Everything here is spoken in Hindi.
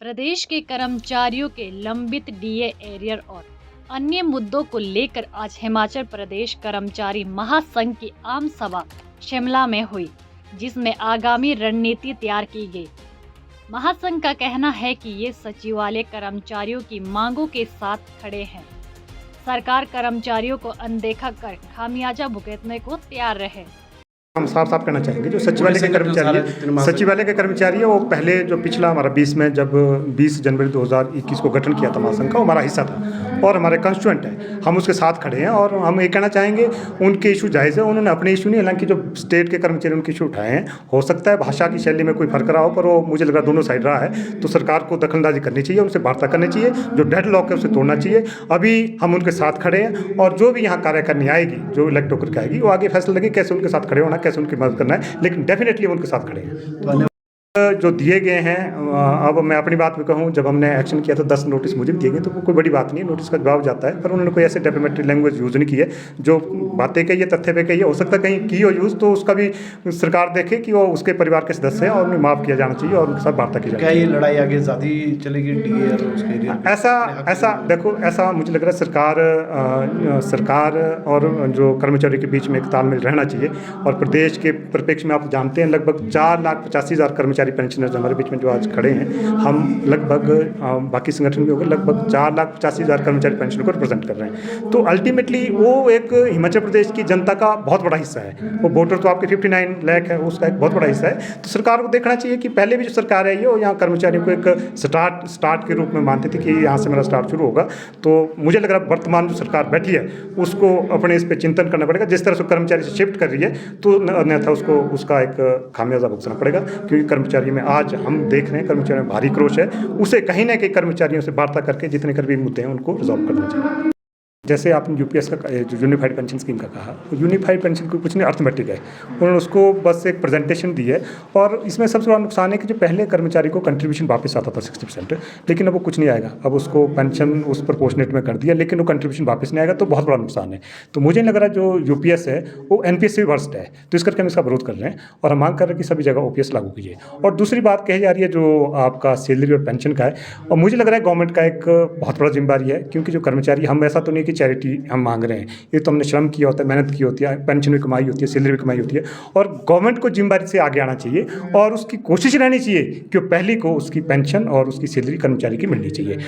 प्रदेश के कर्मचारियों के लंबित डीए एरियर और अन्य मुद्दों को लेकर आज हिमाचल प्रदेश कर्मचारी महासंघ की आम सभा शिमला में हुई, जिसमें आगामी रणनीति तैयार की गई। महासंघ का कहना है कि ये सचिवालय कर्मचारियों की मांगों के साथ खड़े हैं। सरकार कर्मचारियों को अनदेखा कर खामियाजा भुगतने को तैयार रहे। हम साफ साफ कहना चाहेंगे जो सचिवालय के कर्मचारी है वो पहले जो पिछला हमारा 20 में जब 20 जनवरी 2021 को गठन किया था महासंघ का, वो हमारा हिस्सा था और हमारे कंस्टिट्यूएंट है, हम उसके साथ खड़े हैं। और हम ये कहना चाहेंगे उनके इशू जायज़ है, उन्होंने अपने इशू नहीं, हालांकि जो स्टेट के कर्मचारी उनके इशू उठाए हैं, हो सकता है भाषा की शैली में कोई फर्क रहा हो, पर वो मुझे लग रहा दोनों साइड रहा है। तो सरकार को दखलंदाजी करनी चाहिए, उनसे वार्ता करनी चाहिए, जो डेड लॉक है उसे तोड़ना चाहिए। अभी हम उनके साथ खड़े हैं और जो भी यहाँ कार्य करनी आएगी, जो इलेक्ट होकर के आएगी, वो आगे फैसला लगे कैसे उनके साथ खड़े होना, कैसे उनकी मदद करना है, लेकिन डेफिनेटली उनके साथ खड़े हैं। जो दिए गए हैं, अब मैं अपनी बात में कहूँ, जब हमने एक्शन किया तो 10 नोटिस मुझे दिए गए, तो कोई बड़ी बात नहीं है, नोटिस का जवाब जाता है। पर उन्होंने कोई ऐसे डेफिनेटरी लैंग्वेज यूज़ नहीं की है, जो बातें कही है तथ्य पे कही है। हो सकता है कहीं की हो यूज़, तो उसका भी सरकार देखे कि वो उसके परिवार के सदस्य हैं और उन्हें माफ़ किया जाना चाहिए और उनके साथ वार्ता की जाए। क्या ये लड़ाई आगे ज़्यादा चलेगी डीए और उसके एरिया? ऐसा देखो, ऐसा मुझे लग रहा है सरकार और जो कर्मचारी के बीच में एक तालमेल रहना चाहिए। और प्रदेश के परिप्रेक्ष्य में आप जानते हैं लगभग 4,85,000 कर्मचारी पेंशनर्स हमारे बीच में जो आज खड़े हैं। हम लगभग बाकी संगठन भी हो गए, लगभग 4,85,000 कर्मचारी पेंशन को रिप्रेजेंट कर रहे हैं। तो अल्टीमेटली वो एक हिमाचल प्रदेश की जनता का बहुत बड़ा हिस्सा है। वो वोटर तो आपके 59 लाख है, उसका एक बहुत बड़ा हिस्सा है। तो सरकार को देखना चाहिए कि पहले भी जो सरकार है ये, वो यहाँ कर्मचारियों को एक स्टार्ट के रूप में मानती थी कि यहाँ से मेरा स्टार्ट शुरू होगा। तो मुझे लग रहा है वर्तमान जो सरकार बैठी है उसको अपने इस पर चिंतन करना पड़ेगा। जिस तरह से कर्मचारी से शिफ्ट कर रही है, तो अन्यथा उसको उसका एक खामियाजा भुगतना पड़ेगा, क्योंकि कर्मचारी में आज हम देख रहे हैं कर्मचारियों में भारी क्रोश है। उसे कहीं ना कहीं कर्मचारियों से वार्ता करके जितने कर भी मुद्दे हैं उनको रिजॉल्व करना चाहिए। जैसे आपने यूपीएस का जो यूनिफाइड पेंशन स्कीम का कहा, यूनिफाइड पेंशन को कुछ नहीं, अर्थमेटिक है। उन्होंने उसको बस एक प्रेजेंटेशन दी है। और इसमें सबसे बड़ा नुकसान है कि जो पहले कर्मचारी को कंट्रीब्यूशन वापस आता था 60%, लेकिन अब वो कुछ नहीं आएगा। अब उसको पेंशन उस प्रोपोर्शनेट में कर दिया, लेकिन वो कंट्रीब्यूशन वापस नहीं आएगा, तो बहुत बड़ा नुकसान है। तो मुझे नहीं लग रहा जो यूपीएस है वो एनपीएस से भी वर्स्ट है। तो इस करके हम इसका विरोध कर रहे हैं और हम मांग कर रहे हैं कि सभी जगह ओपीएस लागू कीजिए। और दूसरी बात कही जा रही है जो आपका सैलरी और पेंशन का है, और मुझे लग रहा है गवर्नमेंट का एक बहुत बड़ा जिम्मेदारी है, क्योंकि जो कर्मचारी, हम ऐसा तो नहीं कि चैरिटी हम मांग रहे हैं, ये तो हमने श्रम किया होता है, मेहनत की होती है, पेंशन भी कमाई होती है, सैलरी भी कमाई होती है। और गवर्नमेंट को जिम्मेदारी से आगे आना चाहिए और उसकी कोशिश रहनी चाहिए कि पहले को उसकी पेंशन और उसकी सैलरी कर्मचारी की मिलनी चाहिए।